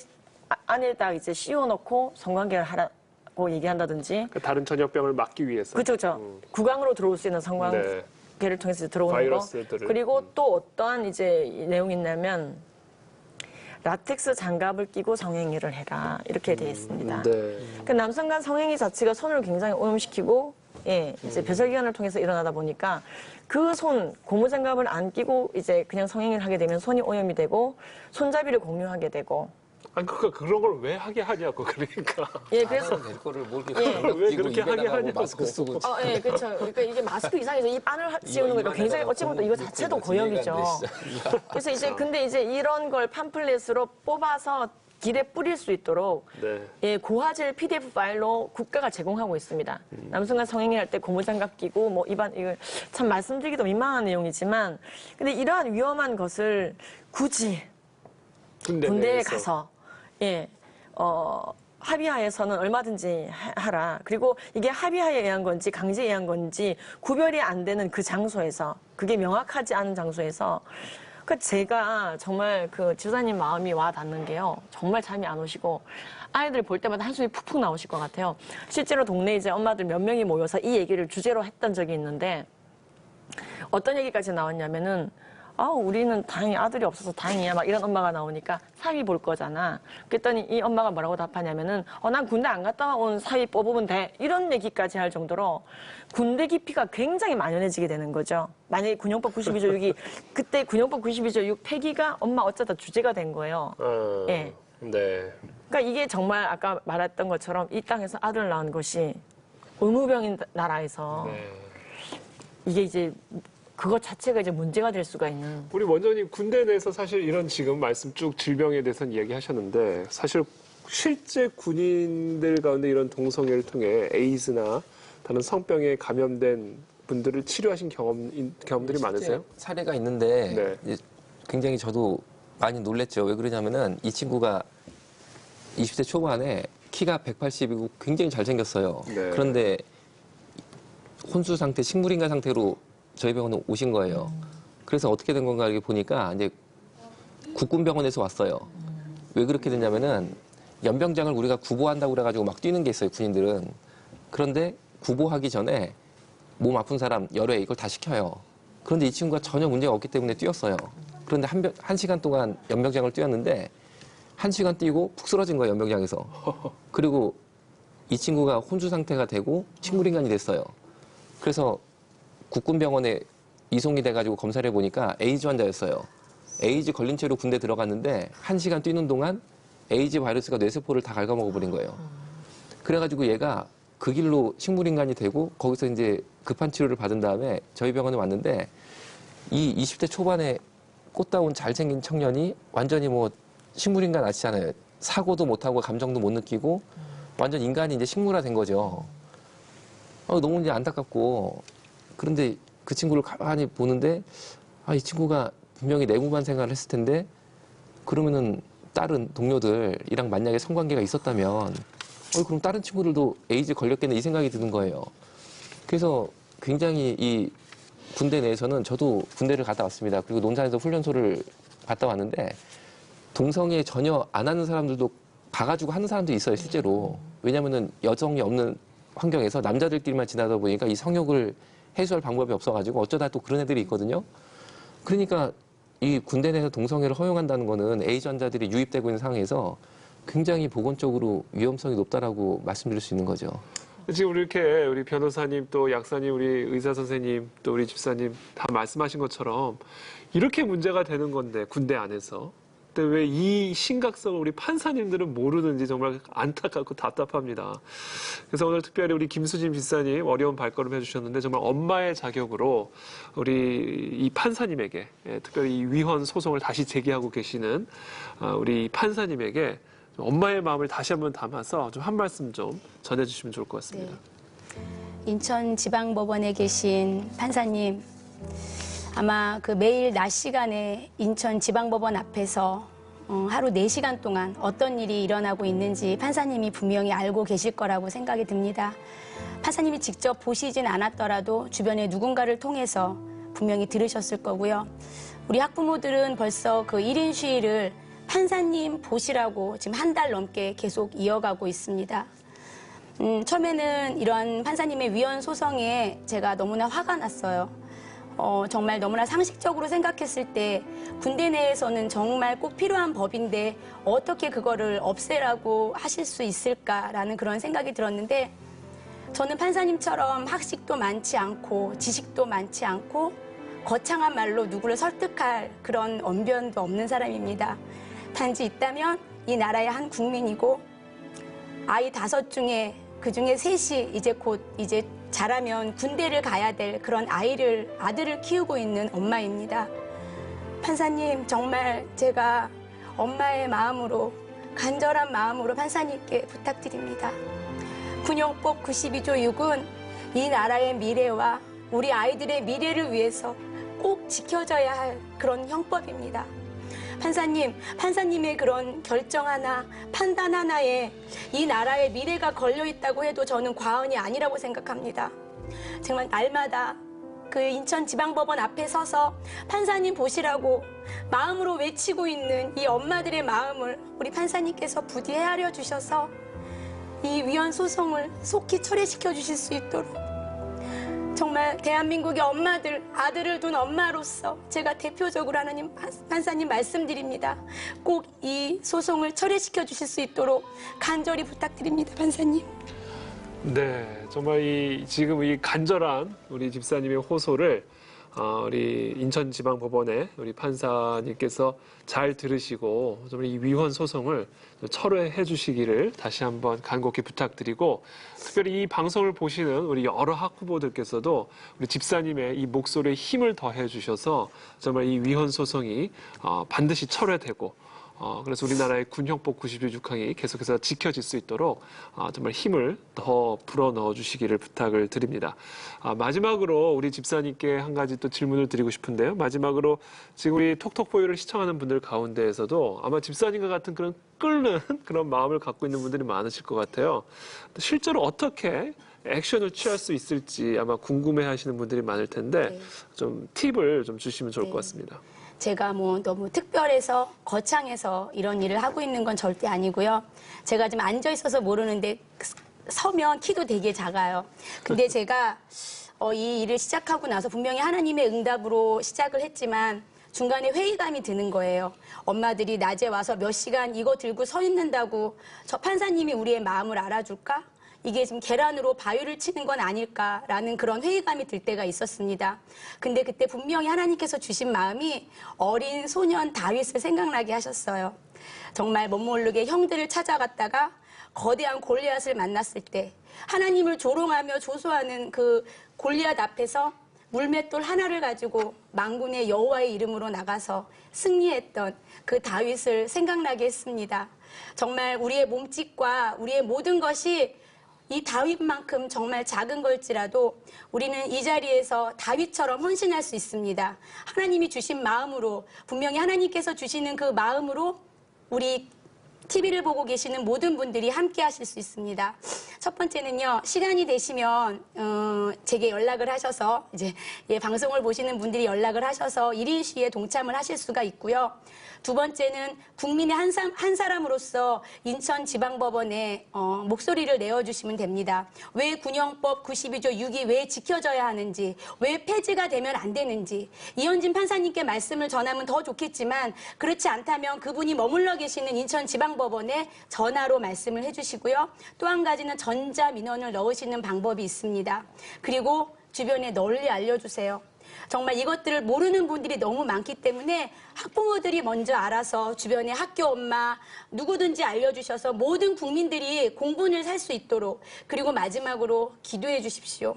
안에다 이제 씌워놓고 성관계를 하라고 얘기한다든지. 그 다른 전염병을 막기 위해서. 그렇죠. 구강으로 들어올 수 있는 성관계를 네. 통해서 들어오는 바이러스들을. 거. 그리고 또 어떠한 이제 내용이 있냐면 라텍스 장갑을 끼고 성행위를 해라 이렇게 되어 있습니다. 네. 그 남성간 성행위 자체가 손을 굉장히 오염시키고 예, 이제 배설기관을 통해서 일어나다 보니까 그 손 고무장갑을 안 끼고 이제 그냥 성행위를 하게 되면 손이 오염이 되고 손잡이를 공유하게 되고 아니 그런 걸 왜 하게 하냐고 그러니까. 예, 그래서 될 거를 뭘 예. 왜 그렇게 하게 입에다가 하냐고. 마스크 쓰고 예, 그렇죠. 그러니까 이게 마스크 이상해서 입 안을 씌우는 거니까 굉장히 어찌 보면 이거 자체도 고역이죠. 그래서 이제 근데 이제 이런 걸 팜플렛으로 뽑아서 길에 뿌릴 수 있도록 네. 예, 고화질 PDF 파일로 국가가 제공하고 있습니다. 남성간 성행위 할 때 고무장갑 끼고 뭐 입안 이거 참 말씀드리기도 민망한 내용이지만 근데 이러한 위험한 것을 굳이 군대에 내에서. 가서 예, 합의하에서는 얼마든지 하라. 그리고 이게 합의하에 의한 건지 강제에 의한 건지 구별이 안 되는 그 장소에서 그게 명확하지 않은 장소에서 그 제가 정말 그 지도자님 마음이 와 닿는 게요. 정말 잠이 안 오시고 아이들 볼 때마다 한숨이 푹푹 나오실 것 같아요. 실제로 동네 이제 엄마들 몇 명이 모여서 이 얘기를 주제로 했던 적이 있는데 어떤 얘기까지 나왔냐면은 우리는 다행히 아들이 없어서 다행이야. 막 이런 엄마가 나오니까 사위 볼 거잖아. 그랬더니 이 엄마가 뭐라고 답하냐면은 난 군대 안 갔다 온 사위 뽑으면 돼. 이런 얘기까지 할 정도로 군대 깊이가 굉장히 만연해지게 되는 거죠. 만약에 군용법 92조 6이 그때 군용법 92조 6 폐기가 엄마 어쩌다 주제가 된 거예요. 예. 네. 그러니까 이게 정말 아까 말했던 것처럼 이 땅에서 아들 낳은 것이 의무병인 나라에서 네. 이게 이제 그것 자체가 이제 문제가 될 수가 있는. 우리 원장님 군대 내에서 사실 이런 지금 말씀 쭉 질병에 대해서는 이야기하셨는데 사실 실제 군인들 가운데 이런 동성애를 통해 에이즈나 다른 성병에 감염된 분들을 치료하신 경험들이 많으세요? 사례가 있는데 네. 이제 굉장히 저도 많이 놀랬죠. 왜 그러냐면은 이 친구가 20대 초반에 키가 180이고 굉장히 잘생겼어요. 네. 그런데 혼수 상태, 식물인간 상태로 저희 병원에 오신 거예요. 그래서 어떻게 된 건가 이렇게 보니까 이제 국군병원에서 왔어요. 왜 그렇게 됐냐면은 연병장을 우리가 구보한다고 그래가지고 막 뛰는 게 있어요, 군인들은. 그런데 구보하기 전에 몸 아픈 사람 열외 이걸 다 시켜요. 그런데 이 친구가 전혀 문제가 없기 때문에 뛰었어요. 그런데 한 시간 동안 연병장을 뛰었는데 1시간 뛰고 푹 쓰러진 거예요, 연병장에서. 그리고 이 친구가 혼수 상태가 되고 식물인간이 됐어요. 그래서 국군병원에 이송이 돼가지고 검사를 해보니까 에이즈 환자였어요. 에이즈 걸린 채로 군대 들어갔는데 1시간 뛰는 동안 에이즈 바이러스가 뇌세포를 다 갉아먹어버린 거예요. 그래가지고 얘가 그 길로 식물인간이 되고 거기서 이제 급한 치료를 받은 다음에 저희 병원에 왔는데 이 20대 초반에 꽃다운 잘생긴 청년이 완전히 뭐 식물인간 아시잖아요. 사고도 못하고 감정도 못 느끼고 완전 인간이 이제 식물화 된 거죠. 너무 이제 안타깝고 그런데 그 친구를 가만히 보는데 이 친구가 분명히 내무반 생활을 했을 텐데 그러면은 다른 동료들이랑 만약에 성관계가 있었다면 그럼 다른 친구들도 에이즈 걸렸겠네 이 생각이 드는 거예요. 그래서 굉장히 이 군대 내에서는 저도 군대를 갔다 왔습니다. 그리고 논산에서 훈련소를 갔다 왔는데 동성애 전혀 안 하는 사람들도 가가지고 하는 사람도 있어요, 실제로. 왜냐면은 여성이 없는 환경에서 남자들끼리만 지나다 보니까 이 성욕을 해소할 방법이 없어가지고 어쩌다 또 그런 애들이 있거든요. 그러니까 이 군대 내에서 동성애를 허용한다는 거는 에이즈 환자들이 유입되고 있는 상황에서 굉장히 보건적으로 위험성이 높다라고 말씀드릴 수 있는 거죠. 지금 이렇게 우리 변호사님 또 약사님 우리 의사 선생님 또 우리 집사님 다 말씀하신 것처럼 이렇게 문제가 되는 건데 군대 안에서 근데 왜 이 심각성을 우리 판사님들은 모르는지 정말 안타깝고 답답합니다. 그래서 오늘 특별히 우리 김수진 집사님 어려운 발걸음 해주셨는데 정말 엄마의 자격으로 우리 이 판사님에게 특별히 이 위헌 소송을 다시 제기하고 계시는 우리 판사님에게 엄마의 마음을 다시 한번 담아서 좀 한 말씀 좀 전해주시면 좋을 것 같습니다. 네. 인천지방법원에 계신 판사님, 아마 그 매일 낮 시간에 인천지방법원 앞에서 하루 4시간 동안 어떤 일이 일어나고 있는지 판사님이 분명히 알고 계실 거라고 생각이 듭니다. 판사님이 직접 보시진 않았더라도 주변에 누군가를 통해서 분명히 들으셨을 거고요. 우리 학부모들은 벌써 그 1인 시위를 판사님 보시라고 지금 한 달 넘게 계속 이어가고 있습니다. 처음에는 이런 판사님의 위헌 소송에 제가 너무나 화가 났어요. 정말 너무나 상식적으로 생각했을 때 군대 내에서는 정말 꼭 필요한 법인데 어떻게 그거를 없애라고 하실 수 있을까라는 그런 생각이 들었는데 저는 판사님처럼 학식도 많지 않고 지식도 많지 않고 거창한 말로 누구를 설득할 그런 언변도 없는 사람입니다. 단지 있다면 이 나라의 한 국민이고 아이 5 중에 그중에 3이 이제 자라면 군대를 가야 될 그런 아들을 키우고 있는 엄마입니다. 판사님, 정말 제가 엄마의 마음으로 간절한 마음으로 판사님께 부탁드립니다. 군용법 92조 6은 이 나라의 미래와 우리 아이들의 미래를 위해서 꼭 지켜져야 할 그런 형법입니다. 판사님, 판사님의 그런 결정 하나, 판단 하나에 이 나라의 미래가 걸려있다고 해도 저는 과언이 아니라고 생각합니다. 정말 날마다 그 인천지방법원 앞에 서서 판사님 보시라고 마음으로 외치고 있는 이 엄마들의 마음을 우리 판사님께서 부디 헤아려 주셔서 이 위헌 소송을 속히 처리시켜 주실 수 있도록 정말 대한민국의 엄마들, 아들을 둔 엄마로서 제가 대표적으로 하나님 판사님 말씀드립니다. 꼭 이 소송을 처리시켜 주실 수 있도록 간절히 부탁드립니다, 판사님. 네, 정말 지금 이 간절한 우리 집사님의 호소를 우리 인천지방법원의 우리 판사님께서 잘 들으시고 정말 이 위헌 소송을 철회해 주시기를 다시 한번 간곡히 부탁드리고, 특별히 이 방송을 보시는 우리 여러 학부모들께서도 우리 집사님의 이 목소리에 힘을 더해 주셔서 정말 이 위헌 소송이 반드시 철회되고, 그래서 우리나라의 군형법 96항이 계속해서 지켜질 수 있도록 정말 힘을 더 불어넣어 주시기를 부탁을 드립니다. 마지막으로 우리 집사님께 한 가지 또 질문을 드리고 싶은데요. 마지막으로 지금 우리 톡톡보이를 시청하는 분들 가운데에서도 아마 집사님과 같은 그런 끓는 그런 마음을 갖고 있는 분들이 많으실 것 같아요. 실제로 어떻게 액션을 취할 수 있을지 아마 궁금해하시는 분들이 많을 텐데 네. 좀 팁을 좀 주시면 좋을 것 같습니다. 제가 뭐 너무 특별해서 거창해서 이런 일을 하고 있는 건 절대 아니고요. 제가 지금 앉아 있어서 모르는데 서면 키도 되게 작아요. 근데 제가 이 일을 시작하고 나서 분명히 하나님의 응답으로 시작을 했지만 중간에 회의감이 드는 거예요. 엄마들이 낮에 와서 몇 시간 이거 들고 서 있는다고 저 판사님이 우리의 마음을 알아줄까? 이게 지금 계란으로 바위를 치는 건 아닐까라는 그런 회의감이 들 때가 있었습니다. 근데 그때 분명히 하나님께서 주신 마음이 어린 소년 다윗을 생각나게 하셨어요. 정말 멋모르게 형들을 찾아갔다가 거대한 골리앗을 만났을 때 하나님을 조롱하며 조소하는 그 골리앗 앞에서 물맷돌 하나를 가지고 만군의 여호와의 이름으로 나가서 승리했던 그 다윗을 생각나게 했습니다. 정말 우리의 몸짓과 우리의 모든 것이 이 다윗만큼 정말 작은 걸지라도 우리는 이 자리에서 다윗처럼 헌신할 수 있습니다. 하나님이 주신 마음으로, 분명히 하나님께서 주시는 그 마음으로 우리 TV를 보고 계시는 모든 분들이 함께 하실 수 있습니다. 첫 번째는요, 시간이 되시면 제게 연락을 하셔서 이제 방송을 보시는 분들이 연락을 하셔서 1인 시위에 동참을 하실 수가 있고요. 두 번째는 국민의 한 사람으로서 인천지방법원에 목소리를 내어주시면 됩니다. 왜 군형법 92조 6이 왜 지켜져야 하는지, 왜 폐지가 되면 안 되는지, 이현진 판사님께 말씀을 전하면 더 좋겠지만 그렇지 않다면 그분이 머물러 계시는 인천지방법원에 전화로 말씀을 해주시고요. 또 한 가지는 전자민원을 넣으시는 방법이 있습니다. 그리고 주변에 널리 알려주세요. 정말 이것들을 모르는 분들이 너무 많기 때문에 학부모들이 먼저 알아서 주변에 학교 엄마 누구든지 알려주셔서 모든 국민들이 공분을 살 수 있도록, 그리고 마지막으로 기도해 주십시오.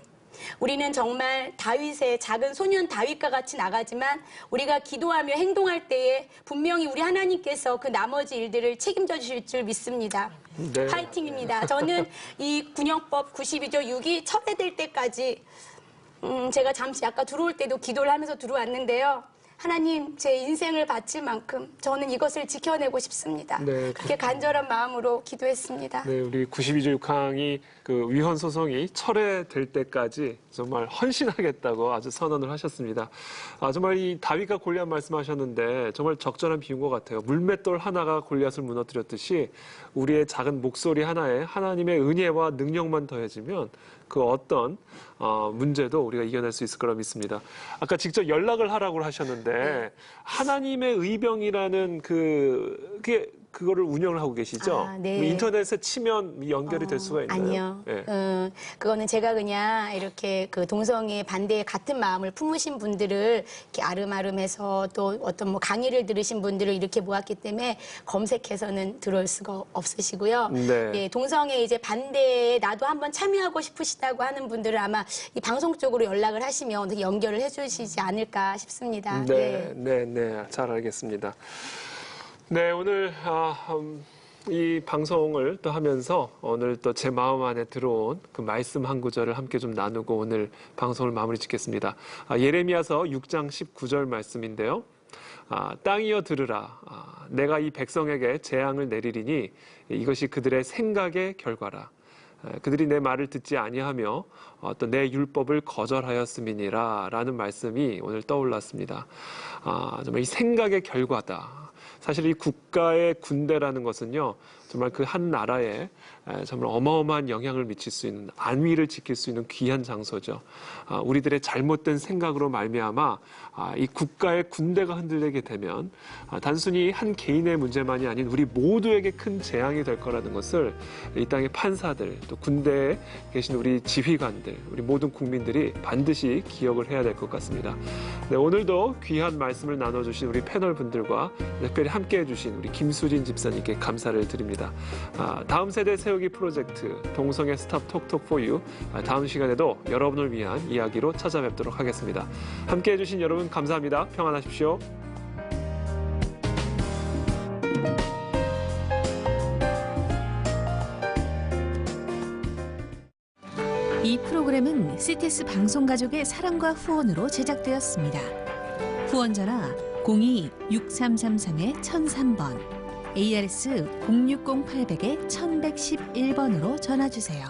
우리는 정말 다윗의 작은 소년 다윗과 같이 나가지만 우리가 기도하며 행동할 때에 분명히 우리 하나님께서 그 나머지 일들을 책임져 주실 줄 믿습니다. 네. 파이팅입니다. 저는 이 군형법 92조 6이 철회될 때까지 제가 잠시 아까 들어올 때도 기도를 하면서 들어왔는데요. 하나님, 제 인생을 바칠 만큼 저는 이것을 지켜내고 싶습니다. 네. 그렇게 간절한 마음으로 기도했습니다. 네, 우리 92조 6항이 그 위헌 소송이 철회될 때까지 정말 헌신하겠다고 아주 선언을 하셨습니다. 정말 이 다윗과 골리앗 말씀하셨는데 정말 적절한 비유인 것 같아요. 물맷돌 하나가 골리앗을 무너뜨렸듯이 우리의 작은 목소리 하나에 하나님의 은혜와 능력만 더해지면 그 어떤 문제도 우리가 이겨낼 수 있을 거라 믿습니다. 아까 직접 연락을 하라고 하셨는데 하나님의 의병이라는 그거를 운영을 하고 계시죠? 네. 인터넷에 치면 연결이 될 수가 있나요? 아니요. 네. 그거는 제가 그냥 이렇게 그 동성애 반대에 같은 마음을 품으신 분들을 이렇게 아름아름해서 또 어떤 뭐 강의를 들으신 분들을 이렇게 모았기 때문에 검색해서는 들어올 수가 없으시고요. 네. 예, 동성애 이제 반대에 나도 한번 참여하고 싶으시다고 하는 분들은 아마 이 방송 쪽으로 연락을 하시면 어떻게 연결을 해주시지 않을까 싶습니다. 네, 네, 네, 잘 알겠습니다. 네, 오늘 이 방송을 또 하면서 오늘 또 제 마음 안에 들어온 그 말씀 한 구절을 함께 좀 나누고 오늘 방송을 마무리 짓겠습니다. 예레미야서 6장 19절 말씀인데요. 땅이여 들으라. 내가 이 백성에게 재앙을 내리리니 이것이 그들의 생각의 결과라. 그들이 내 말을 듣지 아니하며 또 내 율법을 거절하였음이니라 라는 말씀이 오늘 떠올랐습니다. 정말 이 생각의 결과다. 사실 이 국가의 군대라는 것은요, 정말 그 한 나라에 정말 어마어마한 영향을 미칠 수 있는, 안위를 지킬 수 있는 귀한 장소죠. 우리들의 잘못된 생각으로 말미암아 이 국가의 군대가 흔들리게 되면 단순히 한 개인의 문제만이 아닌 우리 모두에게 큰 재앙이 될 거라는 것을 이 땅의 판사들, 또 군대에 계신 우리 지휘관들, 우리 모든 국민들이 반드시 기억을 해야 될 것 같습니다. 네, 오늘도 귀한 말씀을 나눠주신 우리 패널 분들과 특별히 함께해 주신 우리 김수진 집사님께 감사를 드립니다. 다음 세대 세우기 프로젝트 동성애 스탑 톡톡 포유, 다음 시간에도 여러분을 위한 이야기로 찾아뵙도록 하겠습니다. 함께해 주신 여러분 감사합니다. 평안하십시오. 이 프로그램은 CTS 방송가족의 사랑과 후원으로 제작되었습니다. 후원 전화 02-6333-1003번, ARS 060-800-1111번으로 전화 주세요.